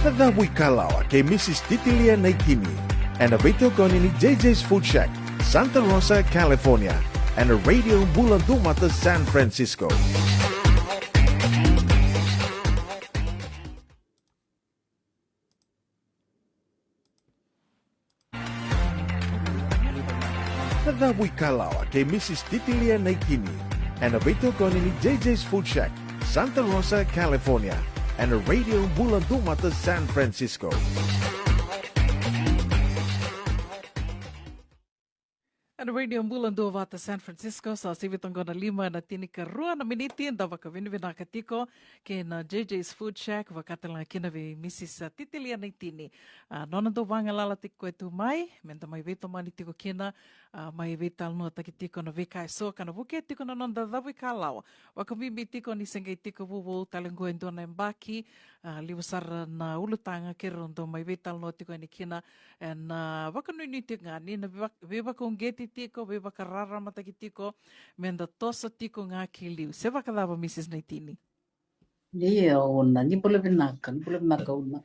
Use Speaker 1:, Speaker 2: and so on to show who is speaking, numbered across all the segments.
Speaker 1: The Wikalawa kay Mrs. Titilia Naikini and a video ni JJ's Food Shack, Santa Rosa, California, and a radio Bulan Dumata, San Francisco. The Wikalawa kay Mrs. Titilia Naikini and a video ni JJ's Food Shack, Santa Rosa, California, and a radio Bulan Dumata, San Francisco.
Speaker 2: And radio Bulan Dumata, San Francisco, sa sivitong na 5 na tinika 2 na miniti, dawa ka vinvinakatiko kina JJ's Food Shack, wakatalang kinavi Mrs. Titilia Naikini. Nonan do wanga lalatik ko ito mai, menta may vito manitiko kina, may vital no takitiko na vikai so, kana buketiko na nonda da Wikalawa. Wakamibitiko ni sengaitiko vuvu talangguan do na embaki, liwasar na ulutanga kirondo may vital no tiko ni kina, and wakanuinitik nga ni na viva kong geti tiko, viva karara matakitiko, menda tosa tiko nga kiliw. Seva kadaba Mrs. Naitini?
Speaker 3: Iya, una, nimbula vinaka una.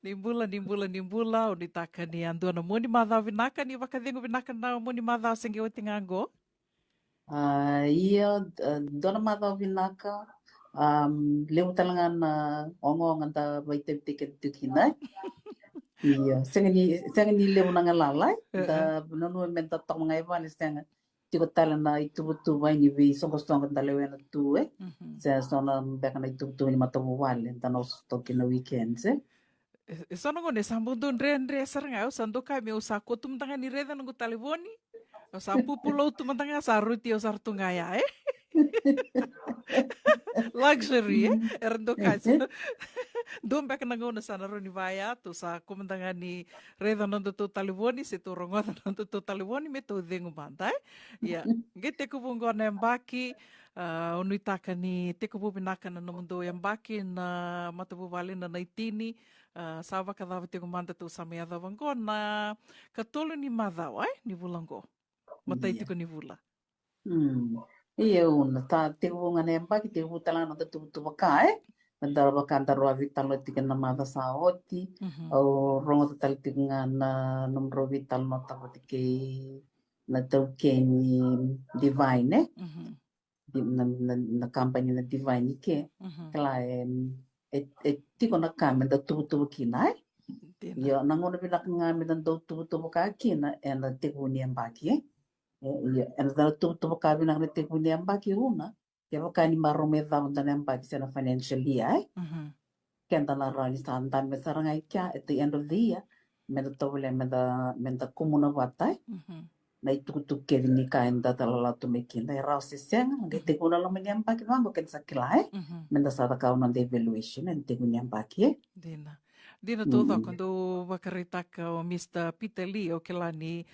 Speaker 2: Nimbula, unitaka ni ando na muni madhaw vinaka, ni wakadhingo vinaka na muni madhaw sengi otingango?
Speaker 3: Iya, dona madhaw vinaka, leo talangan ongong anta baitep tiket tukinay. Iya, sengi leo nangalalay, da nanu menta tok mga iwan sengi tiko talan na itubutu vai ni vi songkostong dalewe na tuwe. Sa sona beka na itubutu ni matabuwal, tano stoki na weekends
Speaker 2: Sono ngone sambundo ndre sarangau sando kami usa kotum tanga ni reda nungu talivoni. Usa pupulo tumantanga saruti o sartungaya Luxury erndo kaso. Dom beka nangona sana roni vaya tu sa kumandanga ni reda nungu tu talivoni situ rongota nungu tu talivoni meto dengu bantai. Ya, gete kubungo na mbaki unuitaka ni teko bubinaka na mundo mbaki na matabuwali na naitini. Sawa kadhawa tiko manda tu samia dhawango na katolo ni madhaw ni vulango. Matay tiko ni vula.
Speaker 3: Iya una, tiko nga nembaki tiko talang na tubutu baka Mandara baka antaro vital no tika na mada sa oti o rongo tal tika nga na numero vital no tapotike na tauke ni divine na company na divine ke kala tiko na kami da tubutu kinai yo nangono binak nga mi dan tubutu ka kina en tiko ni ambaki yo en da tubutu ka binak na tiko ni ambaki una Kaya kani marome daw na nembaki sa na financial year kenda na rani sandan me sarangay kya at the end of the year meda tawle meda kumuna watay na itukutuk kevin ni kain da talala tumekin na rausi siyang hindi tiko na lang manyambaki wango ken sa kilay meda sa takaw ng evaluation and tiko nyambaki
Speaker 2: Dina todo quando vakarita ka o Mr. Peter Lee o kila ni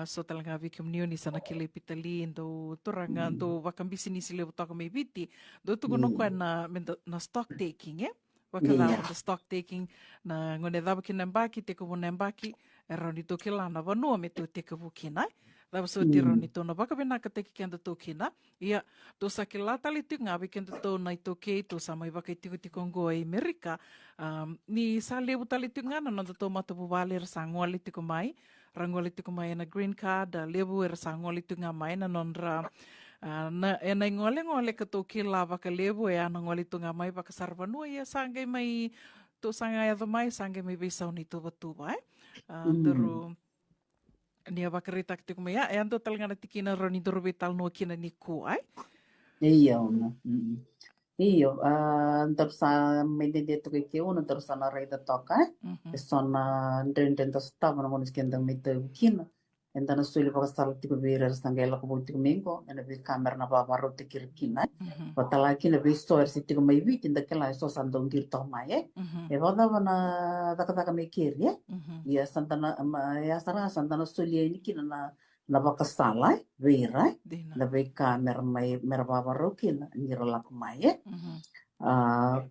Speaker 2: so talaga vikim niyo ni sana kila Peter Lee do turanga do vakambisi ni sila utaka may biti do tuguno kwa na stock taking wakala the stock taking na ngone daba kinambaki teko nembaki era ni to kila na vanu meto teko bukina daba so tiro ni to na baka bena ka teki kenda to kina ia to sa kila tali tinga kenda to na ito ke to sa may baka tiko tikongo Amerika ni sa lebu tali tinga na to matabu valer sangwali tiko mai rangwali tiko mai na green card lebu sangwali tinga mai na nonra na ngole ka to kila baka lebu ngole tunga mai baka sarvanu ia sangai mai to sangai mai sangai mai bisa ni to batu bai pero ni abakarita tiko mai ando talaga natikina roni dorbital no kina ni ko
Speaker 3: Iyo, terus medidito kay uno terus na reda toka, sona ndren to sta na monis kenda mito kina. Enda na suli pa kasal tiko virer sangela ko buti mingo, ena bi kamera na ba maro tikir kina. Patala kina bi store si tiko mai vit inda kala so sandong gir to mai e vada na daka me kir ya santana ya sara santana suli ni kina na bakasala vera na be kamera mai merba maro kina ni rola ko mai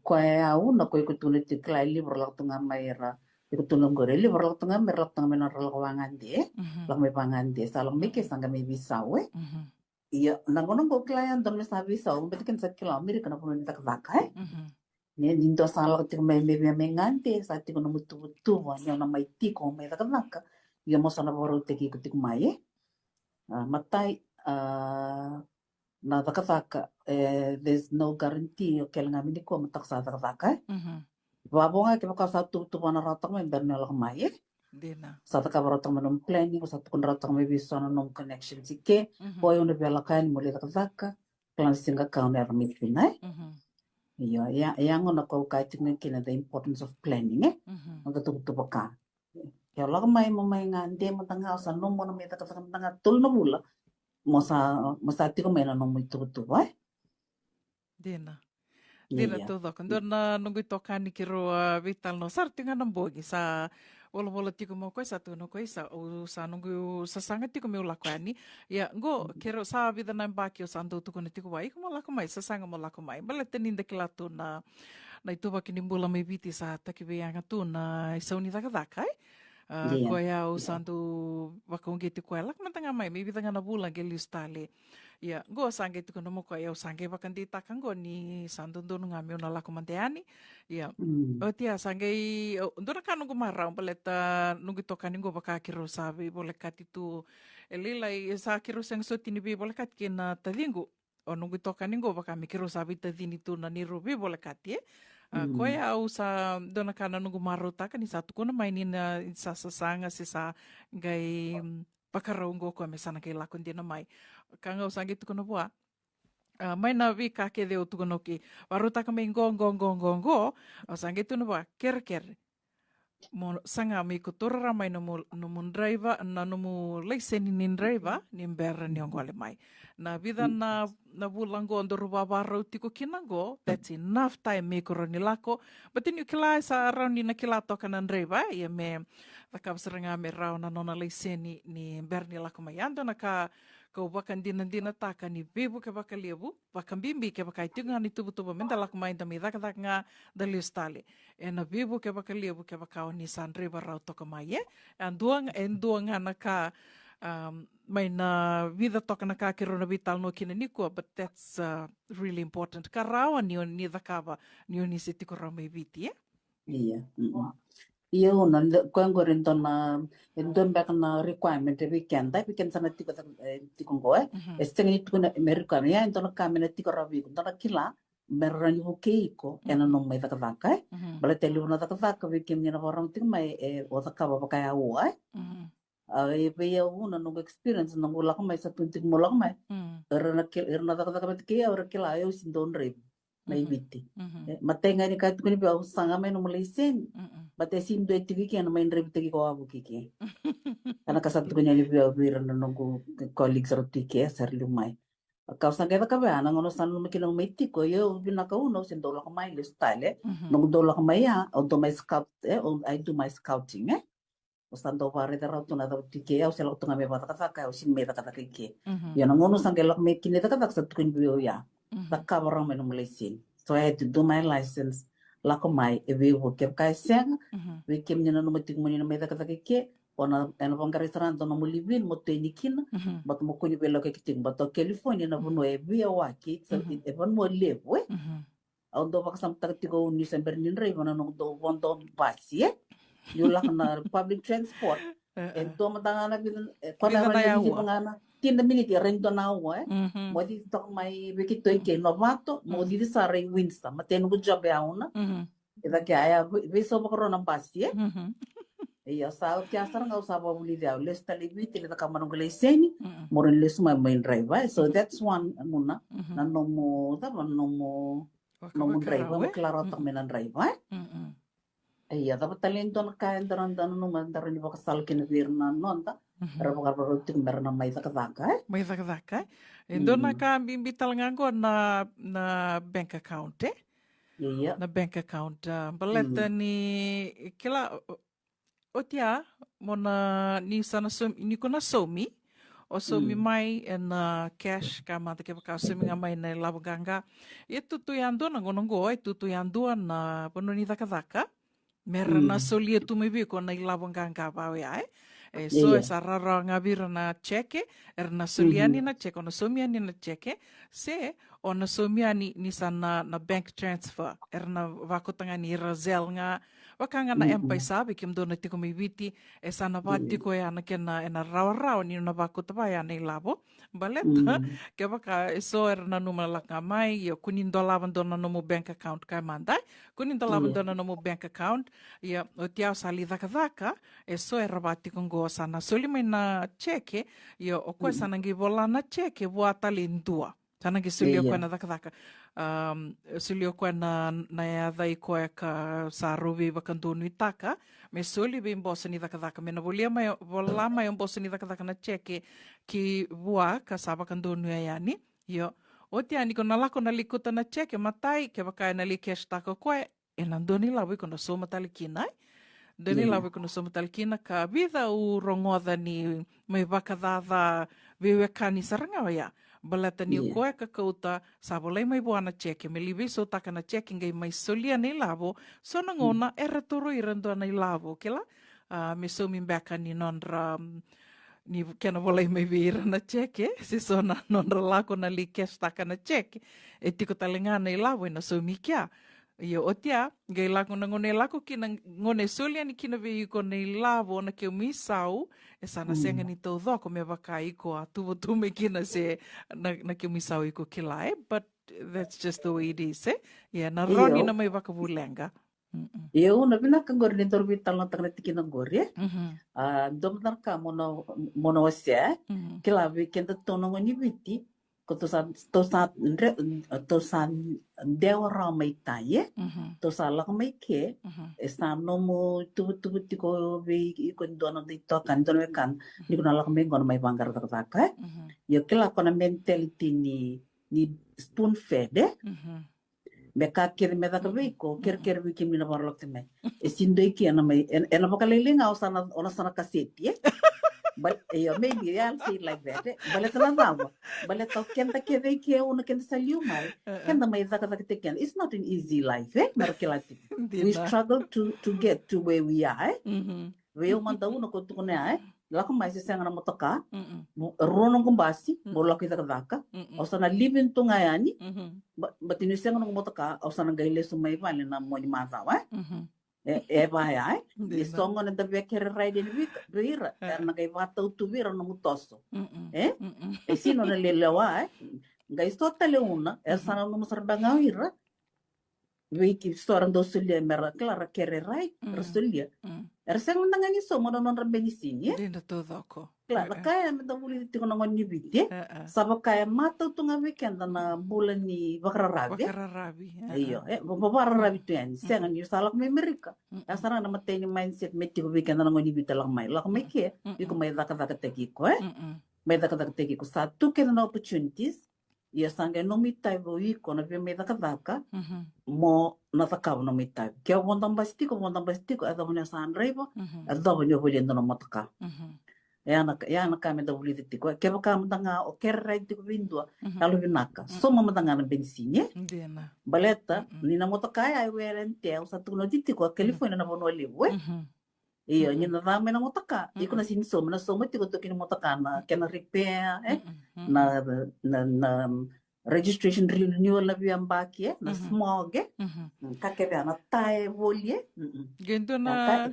Speaker 3: kwa au na ko ikutuli tikla libro la tunga mai ra ikutulong gore libro la tunga mer la tunga menor la wangan de la me pangan de salam me ke sanga me bisawe iya nangono ko klien don me sabi sa um betiken sa kila amerika na puno tak vakai Ne nindo sala tiko me ngante sa tiko na mutu wa nyo na mai tiko me da kanaka. Yo mo sana boro teki ko tiko mai. Matai na takataka there's no guarantee o kel ngami ko matak sa takataka. Babonga ke baka sa tu wana ratang me berne la mai.
Speaker 2: Dina.
Speaker 3: Sa takabaratang manum planning sa tukun ratang me biso na nom connection sike. Boy una bela kain mo le takataka. Klan singa kaun er mit pinai. Iya, yang ono kau kaitin kina the importance of planning ang katutu baka. Kaya lang may ngande mo tanga sa no mo na may tanga tul na bula. Masa ti ko may na no mo itu ba?
Speaker 2: Dina. Dina todo kando na nunggu tokani kiro vital no sarti nga nambogi sa wala tiko mo ko sa tuno ko sa o sa nunggu sa sangat tiko me ulakani ya go kiro sa vida na mbaki o santo tuko na tiko wai ko malako mai sa sanga malako mai balatenin de kilato na itu ba kinimbula me viti sa takibe anga tu na isauni daka ko ya o santo wakongi tiko elak matanga mai me vida nga na bulan ke listale. Ya, go sange tu kono mo ko ya sange bakan di takango ni santo dono ngami ona la komanteani. Ya. O tia sange ndona kanu go marang paleta nungi tokani go baka kiro sabe bole katitu elila sa kiro sang so tini be bole kat kena tadingo. O nungi tokani go baka mi kiro sabe tadini tu na ni robe bole kati ko ya usa dona kana nungu maro taka ni satu kono mainin sa sanga sa gai pakaraungo ko me sana ke lakon dina mai kanga usangi tu kono boa mai na vi ka ke deu tu kono ki waru taka me ngo usangi tu no boa ker mo sanga mi ko torra mai no mun driver na no mu leseni nin driver ni berra ni ngole mai na vida na bulango ndoro baba tiko kinango that's enough time me ko ni lako but then you kila sa around ni na kila to kana driver ya me nakabsrenga me rao na nona leseni ni berni lako mai ando na ka kau bakan dina taka ni bebu ke baka lebu bakan bimbi ke baka itunga ni tubu menda lako mai da me daka nga da listale e na bebu ke baka lebu ke baka ni sandre barau toka mai enduang na ka mai na vida toka na ka kiro na vital no kina nikua but that's really important karawa ni dakava ni se tiko ra mai viti
Speaker 3: Iya. Iya una kwango rento na endon back na requirement weekend tapi kan sana tiko tiko ngoe esteng ni tiko na Amerika ya endon ka mena tiko ravi ko na kila merani bukeiko ena no mai taka taka bala teli una taka taka weekend ni na orang tiko mai o taka ba kaya wa e pe ya una no experience no la ko mai sa tuntik mo la ko mai erna taka taka ke ora kila yo sindon re mai biti matenga ni ka tiko ni ba usanga mai no mulisen bate sim do tv ki ana main rebe tegi ko abu ki ana kasat ko nyali biya bira no ko colleagues ro tiki sar lumai ka usanga ka ba ana ngono san no kilo mai tiko yo bina ka uno sen do la ko mai le style no do la ko mai ya o do mai scout I do my scouting usando pare da rato na da tiki ya usela to ngame bata ka o sin me da ka ki yo no ngono sanga la me ki ne da ka sat ko biyo ya da ka barang me no mlesin so I had to do my license la ko mai e we wo ke ka sen we kem ni no matik mo ni me da ka ke ona en bon ka restaurant no mo livin mo te ni kin bat mo ko ni belo ke kiting bat California na bo no e bi wa ki e bon mo le we au do ba sam tak ti ko ni sem bernin re bona no do bon do basi you la na public transport e do matanga na bin ko na ra ni pangana 10 minutes rento na wa mo di tok mai we ki to ke no mato mo di sa re winsta mateno go job ya una ida que aya we so ba corona basi iya sa que asar nga usaba buli dia lesta libiti le ka manong leseni mo rin lesu mai main driver so that's one muna na no mo driver mo klaro tak menan driver iya dapat talento na kaya daran no mandaran ni baka sal kin virna non ta Rabo ting merna may takataka
Speaker 2: mai daka endo na ka bimbital ngango na bank account
Speaker 3: iya
Speaker 2: na bank account baleta ni kila otia mona ni sana ni kona somi o somi mai na cash kama te ka somi mai na labaganga itu tu yando na gonongo itu tu yando na pononi daka mera na solia tu me ko na labaganga ba ai So esa rara ngavira na cheke, na soliani na cheke, ona somiani na cheke, se ona somiani ni sana na bank transfer, na vakotanga ni razel nga, wakanga na empai sabi, kim dona tiko mi viti, sana vatiko e ana kena ena rau ni na vakotava ya nei labo, baleta, ke waka so na numa laka mai, yo kunin dolavan dona no bank account kai mandai, kunin dolavan dona no bank account, ya o tiao sali daka so ravati kongo sana solimai na cheke, yo o koe sana ngi vola na cheke voa talindua. Sana ngi sulio koe na daka sulio koe na ea dhai koe ka sa rovi wakandonu i taka, me soli be mbosa ni daka me na vola mai mbosa ni daka na cheke ki voa ka sa wakandonu e yani, yo o te ani kona lako na likuta na cheke matai ke wakai na li cash taka koe, e nandoni lawi kona so matali kinai, doni lawi kona so matali kina ka vida u rongoda ni mai wakadada wewe kani saranga o ya, balata ni koe ka kauta sa volei mai buana cheke, me liwi so taka na cheke ngai mai solia nei lavo, so na ngona e ratoro i rando nei lavo, kela? Me so min baka ni nonra ni kena volei mai vira na cheke, si so na nonra lako na li cash taka na cheke, e tiko talenga nei lavo e na so mi kia. Ia o tia, gai lako na ngone lako ki na ngone solia ni kina vei ko nei lavo na keo misau, e sana senga ni tau dhoko me waka iko a tuvo tume kina se na keo misau iko ki lai, but that's just the way it is, eh? Ia, na roni na mai waka vulenga.
Speaker 3: Ia una vina ka ngori ni torbi tala tangna tiki na ngori, domnar ka mono ose, ki lavi kenda tono ngoni viti, ko tosan dewa ra mai tai tosa la mai ke esta no mo tu tiko ve ko dono de to kan dono kan ni ko la mai ngon mai bangar ta ka yo kila kona mentality ni spoon fed me ka kere me da ve ko kere vi kimi na barlok te me e sindoi ki ana mai ena bakalele nga ona sana kaseti but maybe I'll say it like that. But it's another. But let's talk. Kenda keve kia una kenda saliu mai. Kenda mai zaka te ken. It's not an easy life, eh? We struggle to get to where we are. Veo manda una ko tukune ai. Lako mai se sanga na motoka. Rono kumbasi. Bolo kita kadaka. Osana living tunga yani. But inu sanga na motoka. Osana gaile sumai vale na mo ni mazawa. Vai ai e songo na deve querer raide ni vira na kai vata tu vira no mutoso e sino na le lewa ngai stota le una sana no musarbanga vira veiki storan do sulia mera clara querer rai rasulia seng nangani so mo non rambenisini
Speaker 2: dentro todo ko
Speaker 3: Claro, kaya me dawuli tiko na ngoni bite. Saba kaya mata tunga weekend na bulan ni bakararabi. Iyo, bakararabi to yan. Siya nga niyo salak may Amerika. Asara na matay ni mindset may tiko weekend na ngoni bite lang may. Lak may kaya, yung may daka-daka teki ko May daka-daka teki ko. Sa tukin na opportunities, iya sangga no mitay bo iko na may daka-daka, mo natakaw no mitay. Kaya wondang bastiko, ada mo niya saan rebo, ada mo niya buliendo na mataka. Yana kami da wuli tiko ke ba kam danga o kerra tiko vindua alu vinaka so mama danga na bensinye baleta ni na moto kaya ai werente o sa tuno tiko California na bono liwe iyo ni na dame na moto ka iko na sinso na so mo tiko to kin moto ka na kena repair na registration renewal na biambaki na smog ka ke na tai volie
Speaker 2: gendo na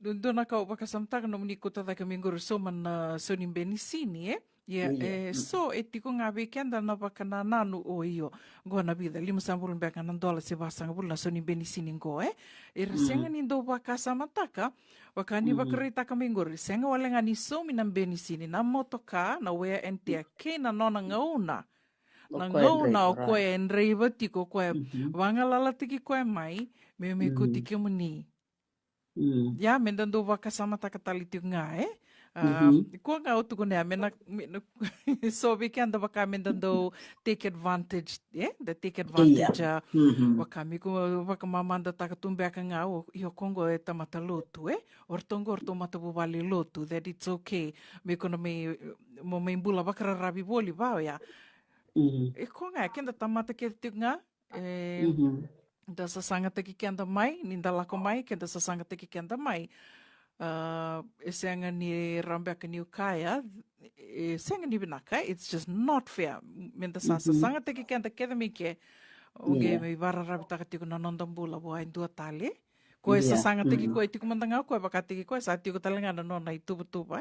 Speaker 2: Dona kau wakasamtaka no muniko tada ka minguru so man sonim benisini so tiko nga weekenda na wakana nanu o iyo go na vida lima sambulun beka nan dola se basanga bulna sonim benisini go senga ni do wakasamtaka wakani wakarita ka minguru senga walenga ni so minam benisini na motoka na wea entia ke na nona ngauna na ngauna o koe enreiva tiko koe wangalala tiki koe mai me kutiki muni Ya, mendando wakasama takatali nga Kua nga o tuku nea, so weekend waka mendando take advantage, the take advantage wakami ko wakamamanda takatumbeka nga o iyo Kongo e tamata lotu, ortongo matabu wali lotu, that it's okay. Me kono mo bula wakararabi boli vao ya. Kua nga, kenda tamata ke nga, da sasanga teki kenda mai, ninda lako mai, kenda sasanga teki kenda mai. Isianga ni rambeka ni ukaya, isianga ni binaka, it's just not fair. Minta sasa sangat teki kenta keda mike, uge me vara rabita katiko na nondambula boa indua tali. Ko esa sangat teki ko itiku mantanga ko baka teki ko esa tiko talenga na nona itubu-tuba.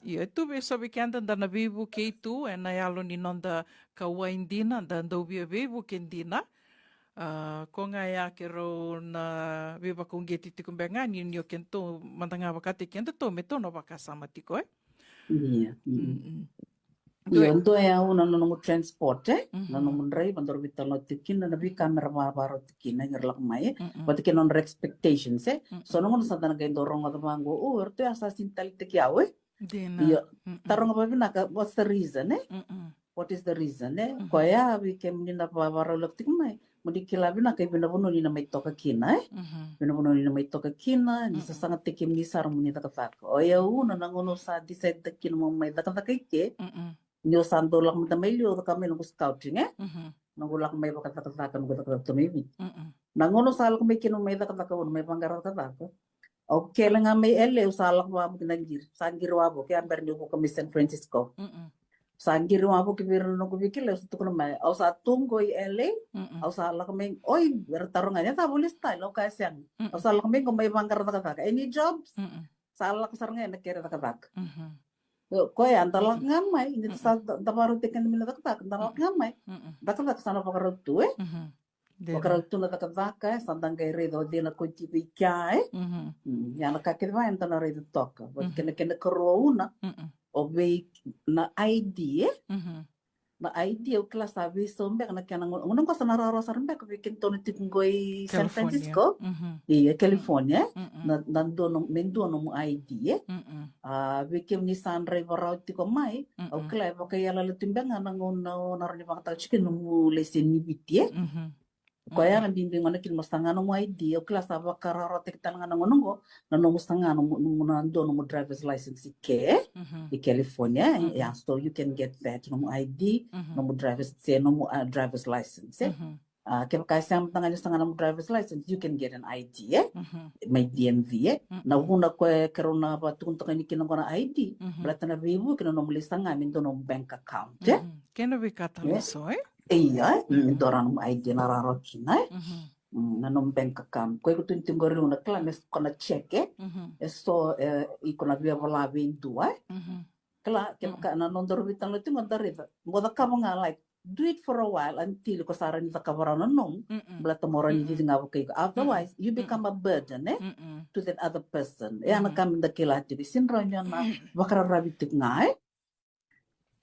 Speaker 2: Ia tu be sobi kenta da na bibu ke itu na yalo ni nonda kawa indina da ndobia bibu kendina. Ko nga ya kero na biba kung geti tikum benga ni nyo kento mantanga bakati kento to meto no bakasama tiko
Speaker 3: Iya. Iya, untuk yang nanu transport nanu mundrai bandar bitalo tikin na bi kamera baro tikin na ngerlak mai batikin non expectations so nanu sadana kay dorong at mango orto asasin tal tikiawe iya tarong ba binaka what's the reason what is the reason koya bi kem ni na baro lak tikin mai mudi kilabi na kay binabuno ni na may toka kina binabuno ni na may toka kina ni sa sangat tikim ni sarong ni takafak o ya nangono sa decide tikin mo may takafak ke Nyo santo lang matamelyo kami nung scouting nangulak may bakatakakan ko tumibig nangono salak may kinumay takatakaon may panggaral katako o kailan nga may ele usalak wa mo kinagir sangir wa bo kaya amber nyo ko kami San Francisco sangir wa bo kibiro no ko bikile sa tukon may o sa tunggoy ele o salak may oy bertarungan niya tabulis style o kaya siyang o salak may kung may panggaral kataka any jobs salak sarangay nakira kataka Koy antalak ngamay hindi sa tabaru tekan mina taktak antalak ngamay taktak sana pakarutu pakarutu na taktak sandang kay redo di na kunti bikay ya nakakirwa antana redo toka but kena corona obey na ID na ID o kelas sabi sombe kana kana ngunong ko sana raro sarembe ko bikin tono tinggoy San Francisco iya California nando no ID bikin ni Sunray varauti ko mai o kla ko kaya la timbang nangono naroni pakata chicken no lesin ni bitie Kaya nga bimbing ano kin mustanga no ID o kelas aba kararo tektan nga nangonongo no mustanga no nando no driver's license ke di California so you can get that no ID no driver's license kaya kasi ang tanga niya no driver's license you can get an ID may DMV na una ko karon na patukon to kani kinong na ID plata na bibu kino no mulistanga minto no bank account
Speaker 2: keno bi kataloso
Speaker 3: Iya, dorang ID nararokina nanong bank account. Kaya ko tuntingori na klames ko na check so iko na biya wala bintua. Kala kaya ka nanong dorbitan lo tingon darita. Ngoda ka mga like do it for a while until ko saran ni takawara nanong blata mora ni di nga kay otherwise you become a burden to that other person. Ana kam da kilati sinro nya na bakara rabitik nga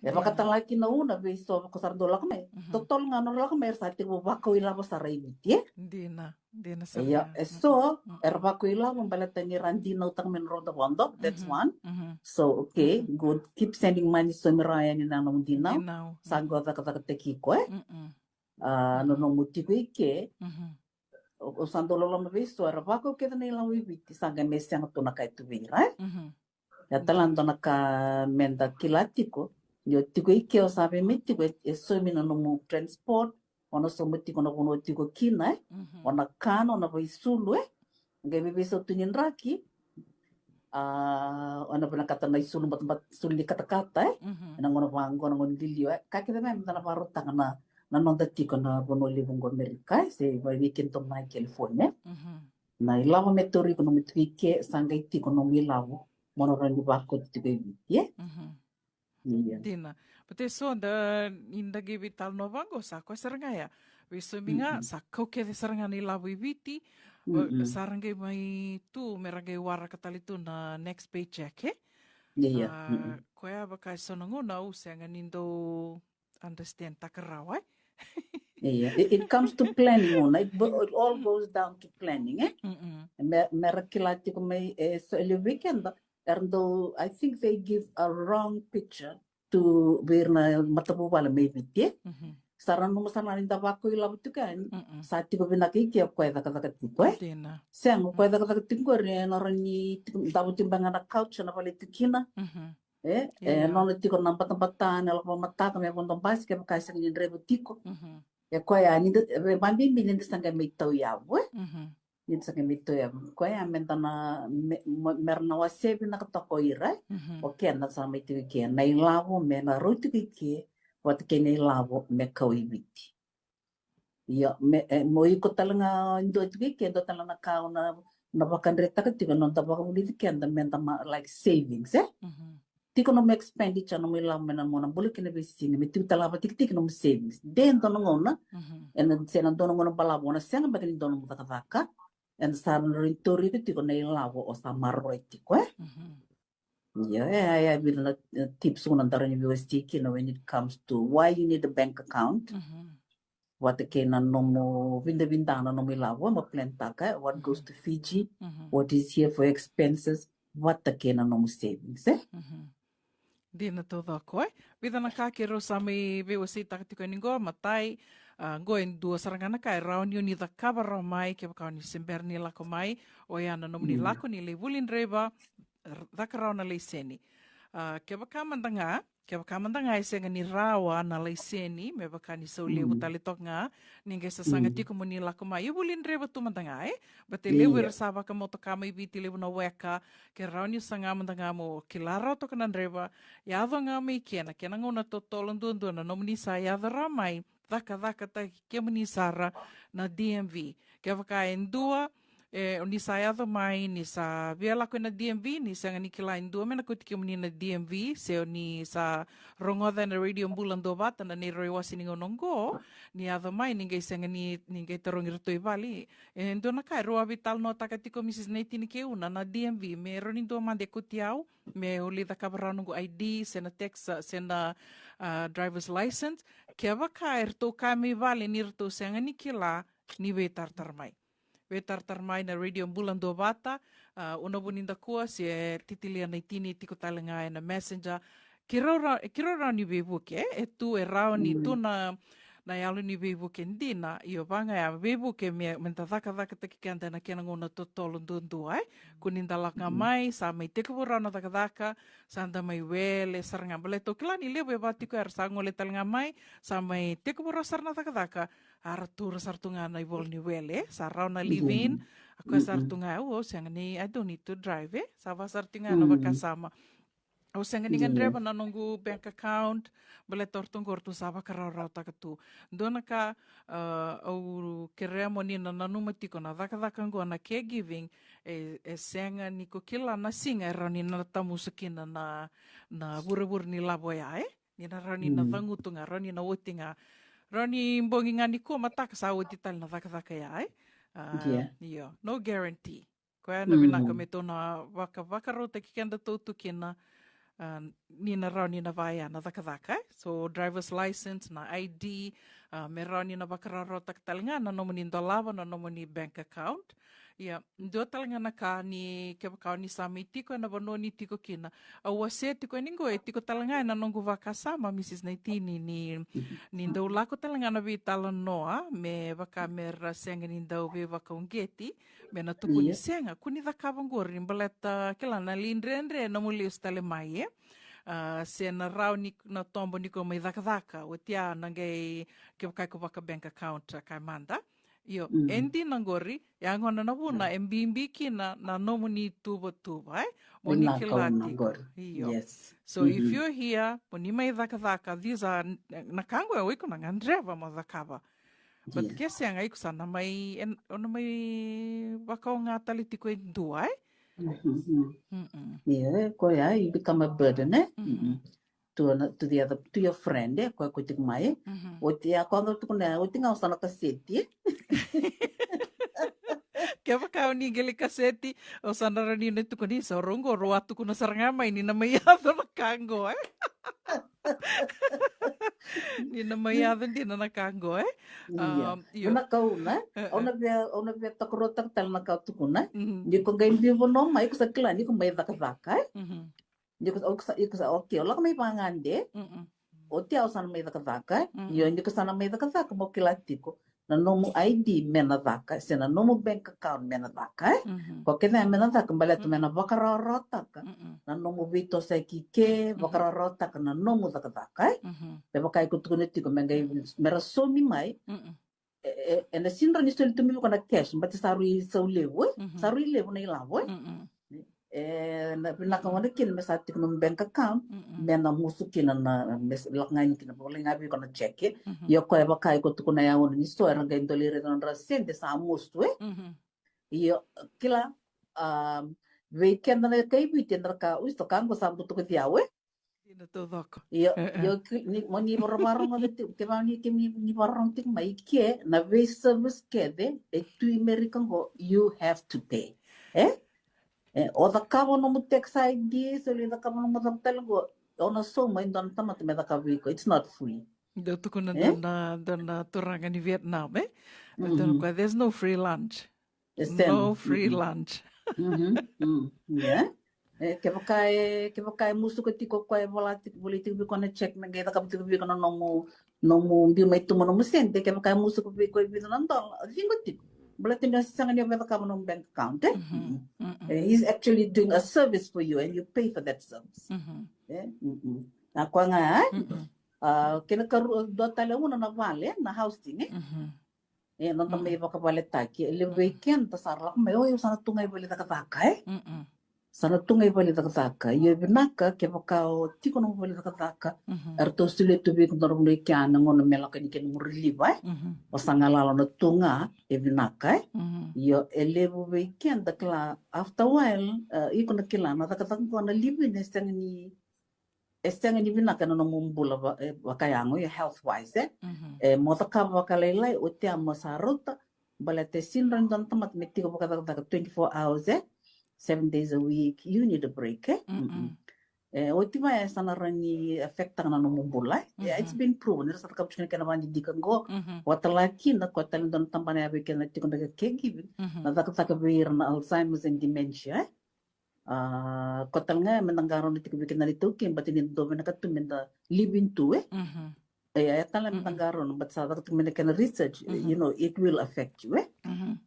Speaker 3: baka talaki na una beso ko sardola kami totol nga no la kami sa tibo bako ila sa raibit
Speaker 2: dina sa
Speaker 3: yeah so bako ila mo balata ni randi na utang men roda bondo that's one so okay good keep sending money so miraya ni na nung dina sago ta kata teki ko no no muti ko ike o sandola la beso bako ke na ila wibit sanga mesang to na kay tubira ya talando na ka menda kilatiko Yo tiko ike o sabe meti ko so mina no mo transport ono so meti ko no tiko kina ona kano na vai sulu ngai beso tunin raki ona puna kata na sulu bat sulu kata-kata na ngono pango na ngono dilio kakita mem na paro tangana na no tiko na bono libungo Amerika se vai weekend to na California na ilawa metori ko no metike sangai tiko no milawo mono randi barko tiko ye
Speaker 2: Dina. Pati so da indagi vital novango sa ko sarangaya. Viso minga sa ko ke saranga ni labu viti sarangay mai tu merangay wara katalitu na next paycheck koya baka so nanguna usanga nindo understand takarawa.
Speaker 3: Yeah, it comes to planning it all goes down to planning merakilati ko may so el weekend though I think they give a wrong picture to where na matapo wala may bitie saran mo sana ni tabako ilaw tu kan sa ti ko binaki ki ko eda kata ko sen ko eda kata ko re na rani daw timbangan na couch na pala tikina no ti ko nampat tempatan ala ko mata ka me kon tompas ke ka sa ni drebo tiko ko ya ni bambi bilin sanga may taw yawo Ni sa kemito ya. Ko ya mentana merna wa sebi na katoko ira. O ke na sa mai tu ke na ilavo me na rutu ke wat ke na ilavo me kauibiti. Ya mo iko talanga ndo tu ke ndo talanga ka na bakandre takati no tabaka muli ke anda menta like savings tiko no expenditure no mila mena mona bulu kene besinga me tu talava tik no savings dentro no ngona en sena dono ngona balabona senga bakini dono mutaka en sa no ritori tiko na ilavo o sa marroiti yeah bila na tips una ndara ni USD when it comes to why you need a bank account what kena nomo vinda no milavo ma plantaka what goes to Fiji what is here for expenses what kena nomo savings
Speaker 2: Dina toda koe. Vida na kakero sa me veo si takatiko ningo matai go en dua sarangana kai rauni ni da kabara mai ke ka ni semberni lako mai o yana nomni lako ni le vulin reba da karauna le seni. Ke baka mandanga e senga ni rawa na le seni me baka ni so lewu tali tok nga ninge sa sanga tiko mo ni lako mai vulin reba tu mandanga bate lewu rasa baka moto kama ibiti lewu na weka ke rauni sanga mandanga mo kilara to kanan reba yado nga me kena ngona to tolon dundu na nomni sa yado ramai daka ta ke mani sara na DMV ke baka endua ni sa yado mai ni sa viala ko na DMV ni sa ngani kila indua mena ko tiki mani na DMV se ni sa rongoda na radio bulan do bata na ni roi wasi ningo nongo ni yado mai ninga isa ngani ninga terong irto ibali endo na kai roa vital no takatiko Mrs. Nathan ke una na DMV me roni do mande kutiau me uli da kabarano go ID sena text sena driver's license ke baka irto kami vale ni irto sa ngani kila ni vetar tarmai na radio bulan do bata una buninda kua se titilia na itini tiko talenga na messenger kirora ni bebuke tu rao ni tu na yalu ni bebuke ndina io banga ya bebuke me menta daka taki kanta na kena ngona totolo dundu kuninda laka mai sa mai teko borana daka sanda mai wele saranga bale to kilani lebe batiko er sango le talenga mai sa mai teko borana sarna daka aratura sartunga na ivol ni wele sa rauna livin ako sartunga siang ni I don't need to drive sa sartunga na bakasama o senga ni ngandreba na nongu bank account bale tortung gortu sa bakarau takatu dona ka o keremo ni na numatiko na daka ngo na caregiving senga ni ko kila na singa rani na tamusakina na bura ni laboya ni na rani na vangutunga rani na wotinga Roni mbongi ngani ko mataka sa odi tal na daka ya iyo no guarantee ko na binaka meto na waka rota kikenda tutu kina ni na rauni na vaya na daka so driver's license na ID me rauni na waka rota katalinga na nomoni ndolava na nomoni bank account ndo talinga na ka ni ke ka ni sami tiko na bononi tiko kina awase tiko ningo tiko talinga na nongu vaka sama Mrs. Naitini ni ndo lako talinga na vitalo noa me vaka mera senga ni ndo ve vaka ungeti me na tuku ni senga kuni vaka vangori mbaleta kila na lindrendre na muli ustale mai se na rau ni na tombo niko mai daka o tia nangai ke vaka bank account kai manda endi nangori yang ona na buna mbimbi kina na nomuni tuba moni kilati so if you're here moni mai daka these are nakango ya wiko na ngandreva mazakaba but kesi yang aiku sana mai ona mai wakao ngatali tiko endua
Speaker 3: ko ya you become a burden to your friend ko tik mai o tia quando tu na o tinga usana kaseti
Speaker 2: Kaya kau ni geli kaseti o sanara ni netu ko ni sa rongo roatu ko na saranga mai ni na mayado na kango ni na mayado di na kango
Speaker 3: una kau na ona be takrota tal na kau tu na di ko gain vivo no mai ko sa klani ko mai daka Jika okay, olah kami pangande. Otia usan may daka. Yon jika sana may daka mo kilatiko. Na nomu ID mena daka, sena nomu bank account mena daka. Ko kena mena daka balet mena bakararota ka. Na nomu vito sa kike bakararota ka na nomu daka. Pero kay kutukunit ko mengay merasomi mai. na sinra ni stoli tumi ko na cash mbati sarui sa ulewo sarui lewo na ilawo na pinaka mo kin me sa tik no bank account me na musu kin na mes lakngan kin bo lenga bi ko na check yo ko ba kai ko tu na ya on ni sto era ga indoli re na sente sa mustu yo kila weekend na kai bi tendra ka usto kan ko sam tu ko tiawe
Speaker 2: Ina to doko.
Speaker 3: yo ni mo ni barang ke ba ni barang tik mai ke na we service ke de tu American go you have to pay o da kamo no mutek sai di so le da kamo no mutek go ona so mai don tamat me da ka ko it's not free
Speaker 2: Do tu kuna dona turanga ni Vietnam Dona ko there's no free lunch. No free lunch.
Speaker 3: Yeah. Ke pakai musu ketika kau politik bi kena check na kita kapit bi kena nomu bi mai tu nomu sente ke pakai musu bi kau bi nonton tinggal tik boleh tinggal sangat dia beta kamu nom bank account he's actually doing a service for you and you pay for that service na kau ngai kena karu dua tahun na vale na housing nonton mai pakai vale taki le weekend tasarlak mai oh sana tungai boleh tak pakai sana tungai bali taka ye binaka ke bakao tiko no bali taka arto sile to bi ndoro no kyana ngono mela ka niken murili ba osangala no tunga e binaka yo elevo weekend kla after while iko na kila na taka ko na live in estang ni binaka no mumbula ba kayango ye health wise mo taka bakalai o te amasarota balate sinran dan tamat metiko bakata 24 hours 7 days a week, you need a break. Ultima ya sana rani effect na numumbula. It's been proven. Nasa takapushin ka naman di kango. Watalaki na kwa talindon tampana ya beke na tikon daga caregiving. Na takabir na Alzheimer's and dementia. Kwa talanga menanggaron na tikabike na litukin, but inidobe na katumin na living to tala menanggaron, but sa takatumin na research, you know, it will affect you.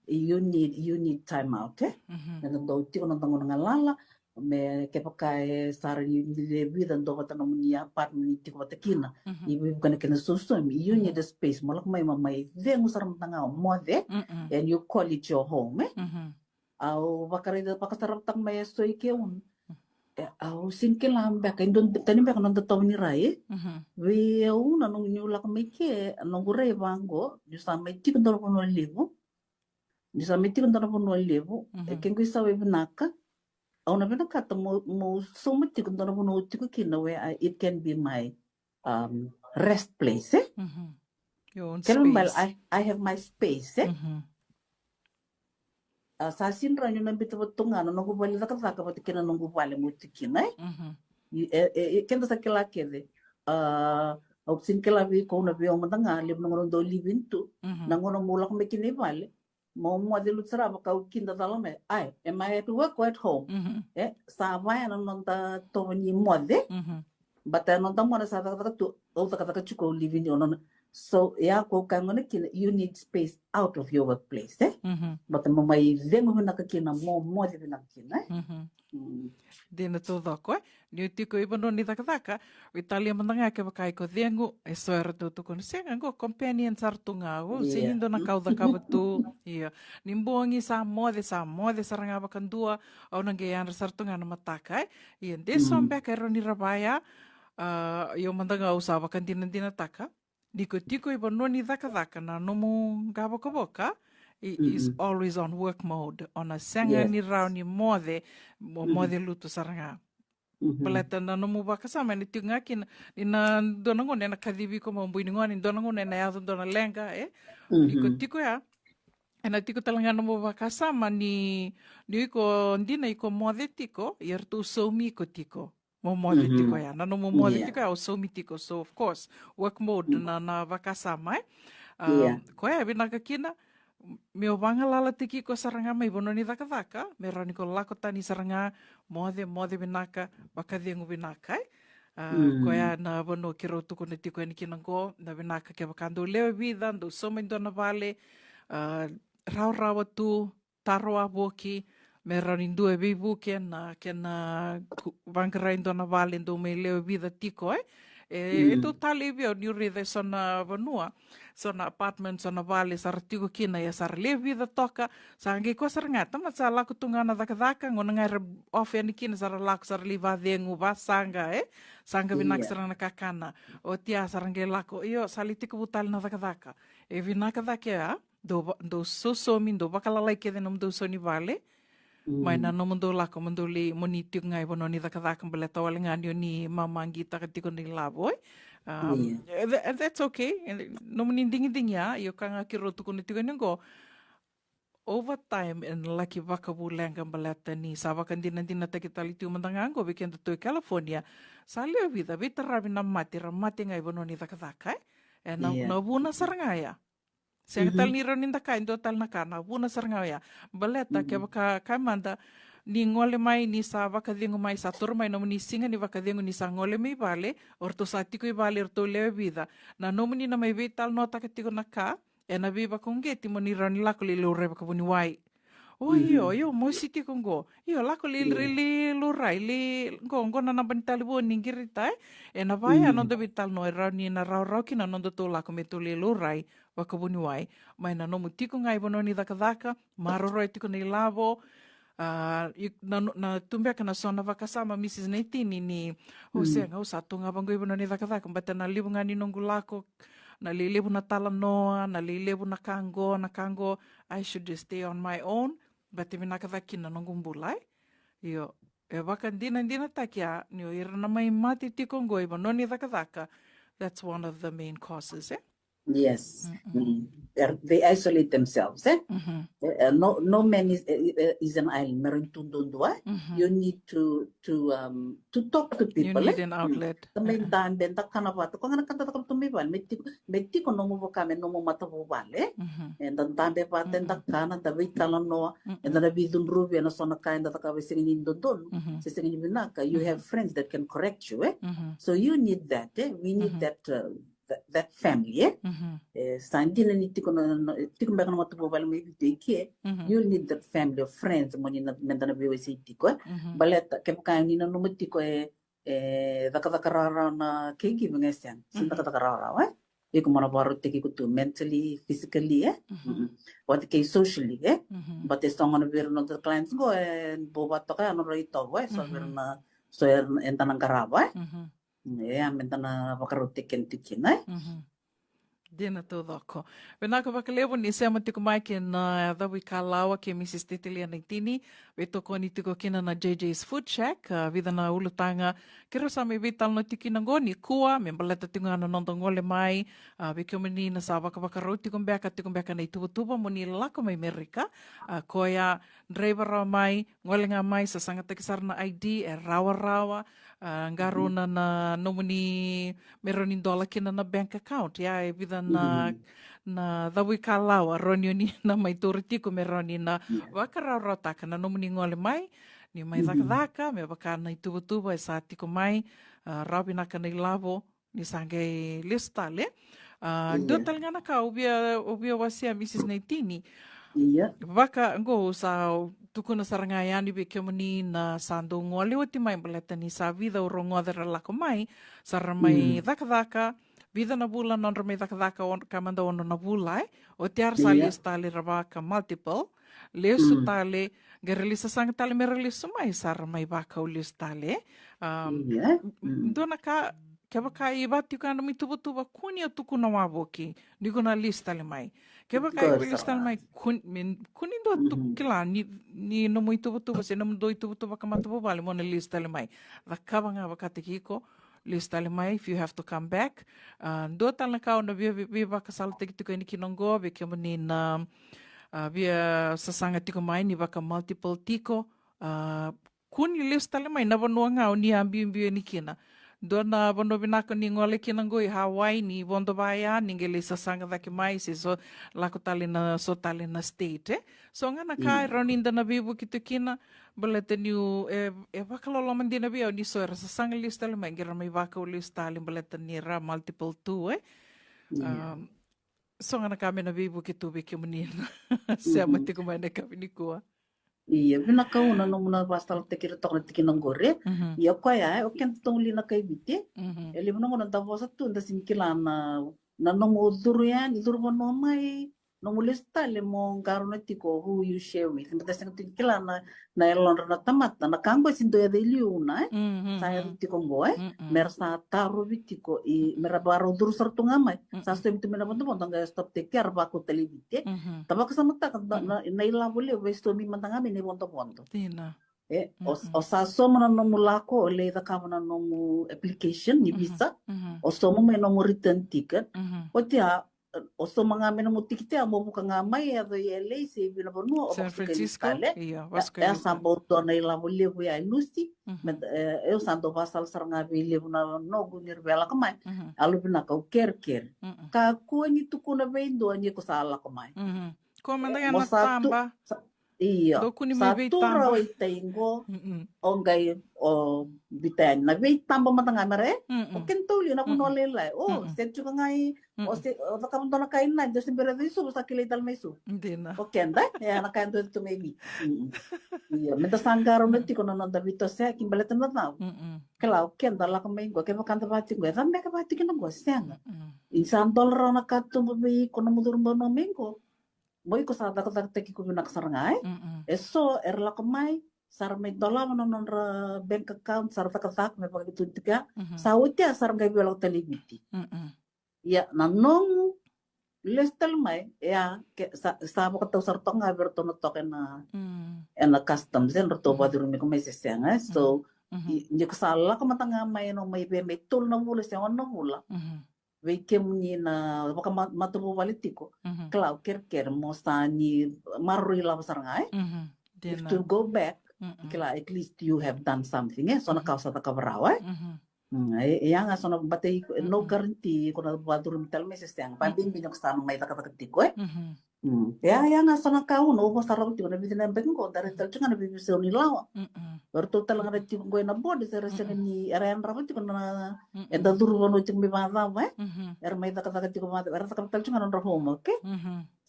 Speaker 3: You need time out do tiko no tango ngalala me ke pakai sar ni le vida do bata no ni apartment tiko bata kina ibu bukan kena susu you need a space malak mai vengu sar tanga mode and you call it your home au bakari da pakasarap tang mai so ike au sinke lambe ka indon tani be kanon taw ni rai we una no nyulak mai ke no gure bango justa mai tiko do no levo Disamiti kung tanong puno levo, kung isa we binaka, au na binaka to mo sumiti kung tanong puno tiko kinawe, it can be my rest place.
Speaker 2: Your own space.
Speaker 3: I have my space. Sa sinra nyo nang bitaw tunga no nung bali na kasaka pati kina nung bali mo tikina. Kenda sa kilakede. Au sin kilabi ko na biyo matanga lib nung do living to, nangunong mulak may kinibali. Mo de lutsara ba ka kinda dalame ai am I at work or at home sa vai non ta to ni mode but non ta mona sa ta tu o ta ka chuko living on so ya ko ka ngone kin you need space out of your workplace but mo mai vengo na ka kina mo de na kina
Speaker 2: Dina to doko ni tiko iba no ni taka Italia mandanga ke bakai ko dengu e soer to kon senga go companion sartunga o sihindo na kauda kabatu ia nimbongi sa mode saranga bakandua au nangeyan sartunga na mataka ia desombe ka roni rabaya yo mandanga usaba kantina taka tiko iba no ni taka na nomu gaboka is always on work mode on a sanga ni rau ni mode luto saranga balata na no ba kasama ni tinga kin ina dona ngone na kadibi ko mo buini ngone dona ngone na ya dona lenga tiko ya ena tiko talanga no ba kasama ni ko ndina iko mode tiko yer tu so mi ko tiko mo mode tiko ya na no mo mode tiko ya so mi tiko so of course work mode na vakasama ko ya binaka kina Meo wanga lala tiki ko saranga mai bono ni taka me rani ko lako tani saranga mode binaka wakadhiangu binaka ko ya na bono kiro tuku na tiko ni kinango na binaka ke wakando leo vida ndo soma indona vale rau tu taro aboki me rani ndue bibu kena wangara indona vale ndo me leo vida tiko Ito tali via ni rida sona vanua, sona apartment, sona vale, sara tigo kina ya sara levi da toka, sangi ko sara ngata, ma sa laku tungana daka ngona ngai off ni kina sara laku sara liva dengu va sanga, sanga vinak sara nakakana, o tia sara nge laku, iyo sali tiko butali na daka. E vinaka daka do sosomi, do bakalalai kede nom do soni vale, mai na no mundo lako mundo li moni tiu ngai bono ni daka mbele tawale ngani ni mamangi taka tiko ni lavo. That's okay. No moni dingi ya, yo kanga kiro tuku ni tiko ningo. Over time in laki waka bulenga baleta ni sa waka dina ta kita li tiu mandangango weekend to California. Sa leo vida rabi na mati ngai bono ni daka. E na buna sarangaya. Saya tal ni ronin da kain do tal na kana buna sarngaya baleta ke baka kamanda ni ngole mai ni sa baka dingo mai sa tur mai no ni singa ni baka dingo ni sa ngole mai vale orto sa tiko vale orto le vida na no ni na mai vital nota ke tiko na ka e na viva kongeti mo ni ron la ko le lo re baka buni wai yo mo siti kongo yo la ko le lo rai le ngo na bantali bo ni ngirita e na vai ano de vital no era ni na rau ki na no do to la ko meto le lo rai wakabuni wai, mai na nomu tiko ngai bono ni daka, maroro e tiko ni lavo, na tumbeka na sona wakasama Mrs. Neitini ni hosenga usa tunga bangui bono ni daka, mbata na libu ngani nongu lako, na lilebu na talanoa, na lilebu na kango, I should just stay on my own, bata minakavaki na nongu mbulai, yo, e waka dina takia, nio ira na mai mati tiko ngoi bono ni daka, that's one of the main causes,
Speaker 3: Yes. They isolate themselves. No man is an island. You need to talk to people.
Speaker 2: You need an outlet.
Speaker 3: Tamay dan benta kana bato. Kung kanta takam tumiban, metti ko nomo kami nomo matabu vale. And dan tambe paten da kana da vitala no. And da bidun rubi na sona kain da takawe singin dondon. Singin binaka. You have friends that can correct you. So you need that. We need that family, Sandina ni tiko mbaka na matubo bala may bidike, you'll need that family of friends mo ni mendana biwa si tiko, baleta kaya ni na numatiko daka na caregiving esyan, sin daka iko mana baru tiki kutu mentally, physically, what kay socially, but it's not gonna be no the clients go and boba to kaya no rito, so na so entanang karaba, mentana wakarotiken tikinai.
Speaker 2: Dina todo ko. Venaka bakalevo ni se matiko mai ke na dawi kalawa ke Mrs. Titilia Neitini, veto ko ni tiko kina na JJ's Food Shack, vida na ulutanga kero sa me vital no tiki na ngoni kua, me baleta tinga na nondo ngole mai, vekyo mani na sa wakaroti kumbeka na itubutuba mo ni lako mai Amerika, koya driver mai, ngole nga mai sa sangata kisar na ID, rawa, ngaro na nomuni meron $1 kina na bank account ya vida na dawi kalawa ronyo ni na may turitiko meron ni na wakararota ka na nomuni ngole mai ni mai daka me baka na itubutuba sa tiko mai rabi na ka na ilavo ni sangay listale dotal nga na ka ubia wasia Mrs. Neitini baka ngo sa tukuna sarangayani be kemani na sando ngole oti mai baleta ni sa vida o rongo adara lako mai sara mai daka vida na bula non mai daka on kamanda ono na bula o tiar sa listale rabaka multiple le sutale gerelisa sang tale merelisu mai sara mai baka listale dona ka keba ka ibati kana mi tuba kuni o tukuna waboki digo na listale mai keba ka listale mai kuni do tukila ni no mo tuba se no do tuba kamata bobale mo na listale mai vakaba nga bakate kiko listale mai if you have to come back do tal na ka no viva ka sal tiki ni kinongo be kemani na via sasanga tiko mai ni baka multiple tiko kuni listale mai na vanua nga ni ambi ni kina dona bono binako ni ngole kinango i Hawaii ni bondo baya ni ngele sasanga daki mai se so lako tali na so tali na state so nga na kai roninda na bibu kitu kina balete ni vakalolo mandina bia ni so sasanga listale mai ngira mai vaka listale balete ni ra multiple two so nga na kame na bibu kitu biki munina se amati ko mai na kami ni kuwa
Speaker 3: Iya, pinakauna no muna pastal tekir tok na tikinang gore. Iya ko ya, o ken tong lina kay biti. Eli mo nang tavo sa tu nda sinkilana na no mo durian, idurbo no mai. No mo listale mo garo na tiko who you share with. Mata sing tinkilana na elon na tamat na kanggo sindo ya deliuna. Saya tiko ngoy. Mersa taro bitiko i merabaro dur sartu ngamay. Sa stem tu menapunto mo tanga stop take care ba ko telebite. Tama kasama ta na ila boleh westo mi mantangami ni ponto.
Speaker 2: Tina.
Speaker 3: O sa somo na nomu lako o le da kama na nomu application ni visa. O somo me nomu return ticket. O tia o somo ngame nomu tikite mo buka ngamay ya do yele se vila bonu o
Speaker 2: San Francisco. Iya,
Speaker 3: ya sambo to na ila boleh bu ya nusti. Eu santo vasal saranga bile na no gunir bela kamay. Alu bina ka ker. Ka ko ni tu kuna vendo ni ko sala kamay.
Speaker 2: Ko mandanga na tamba.
Speaker 3: Iya. Satu raw itengo ongai o bitan na wait tamba matanga mare. O kentuli na kuno lelai. O setu ngai o se o kamu tona kain na just bere disu sa kiletal mesu.
Speaker 2: Dina.
Speaker 3: O kenda ya na kain tu maybe. Iya, menta sangaro meti kono na davito se kimbaleta na tau. Kala o kenda la kamay go kemo kanta bati go. Rambe ka bati kina go senga. Insan dollar na katu mbi kono mudur no mengo. Boy ko sa dakat teki ko binak sarangay. Eso erla kamay sar may dola mo non bank account sar tak may pagitutika. Sa uti sarangay bilang telebiti. Ya nanong lestal may ya sa mo kataw sar tong aberto no token na customs en roto badurumi ko may sesanga. So hindi ko sala ko matanga may no may tul na mula siya no mula. Weke menina baka matubo politiko klau ker mo sani marui la sarngai if to go back kila at least you have done something so na kausa ta kabarawa yang so na batay no guarantee ko na badur mital meses yang panding binyok sa may takatiko ya nga so na kau no mo sarap ti na bitin ben ko dari tal nga na bibisi ni lawa berto tal nga ti ko na bod sa resa ni aran rapat ko na enda duru no ti mi baba may takatiko ma era tal nga na home okay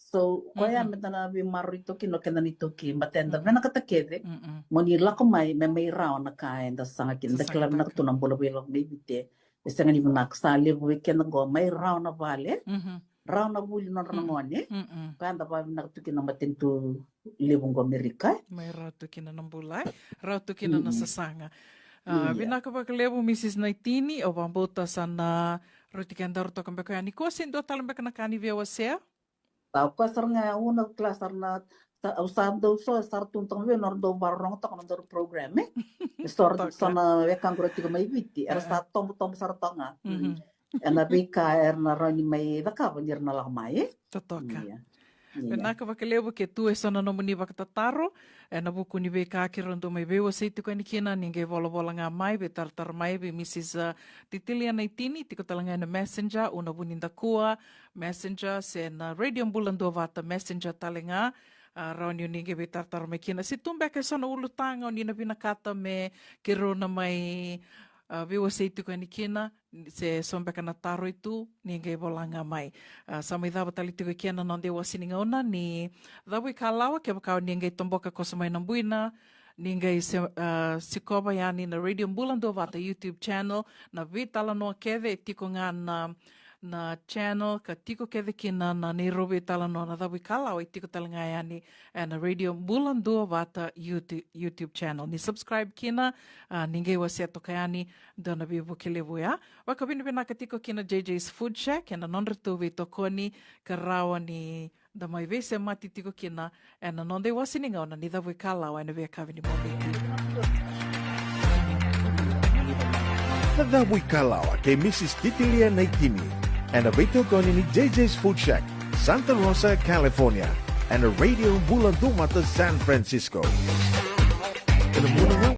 Speaker 3: so ko ya metana bi marito kino kenanito ki matenda na katakede mo ni la ko may raw na kain da sangakin da kala na to na bolo may bite isa nga ni naksali weekend go may raw na vale raw na buli non ramone kanda pa naktukin na matintu libong ko Amerika
Speaker 2: may raw tukin na nambulay raw tukin na nasasanga binaka pa kalebo Mrs. Naitini o bambota sana rotikan daro to kambe kaya ni ko sindo talambe kana kani via wasea
Speaker 3: tau ka sarnga una class arna usando so sartun tong we nordo barong to kono program store sana we kangro tigo may biti era sa tom sartonga ena bika erna rani may daka banir na lakmay
Speaker 2: totoka Penaka vakalebo ke tu sana no muni vakatataro na buku ni beka kirondo mai bewa seitu kan kina ninge vola nga mai be tartar mai be Mrs. Titilia Naitini tiko talanga na messenger una buninda kua messenger se na radio mbulando vata messenger talenga rauni ninge be tartar mai kina situmbe ka sana ulutanga ni na binakata me kirona mai bewa seitu kan kina se sombe kana taro itu ninge volanga mai samai dava tali tigo kiana non de wasininga ona ni dawi kalawa ke bakau ninge tomboka kosamai nambuina ninge sikoba yani na radio mbulando vata YouTube channel na vitala no keve tiko nga na channel ka tiko keve kina na Nairobi tala no na dawi kalawa tiko talanga yani na radio mbulando vata YouTube channel ni subscribe kina ninge waseto kayani dona bibu kelevu ya wakabini binaka tiko kina JJ's Food Shack na nonretu vitokoni karawa ni da mai vese mati tiko kina na nonde wasininga ona ni dawi kalawa na via kavini momenti
Speaker 1: Nadawi kalawa kay Mrs. Titilia Naitini and a video koni ni JJ's Food Shack, Santa Rosa, California, and a radio Bulan Dumata, San Francisco.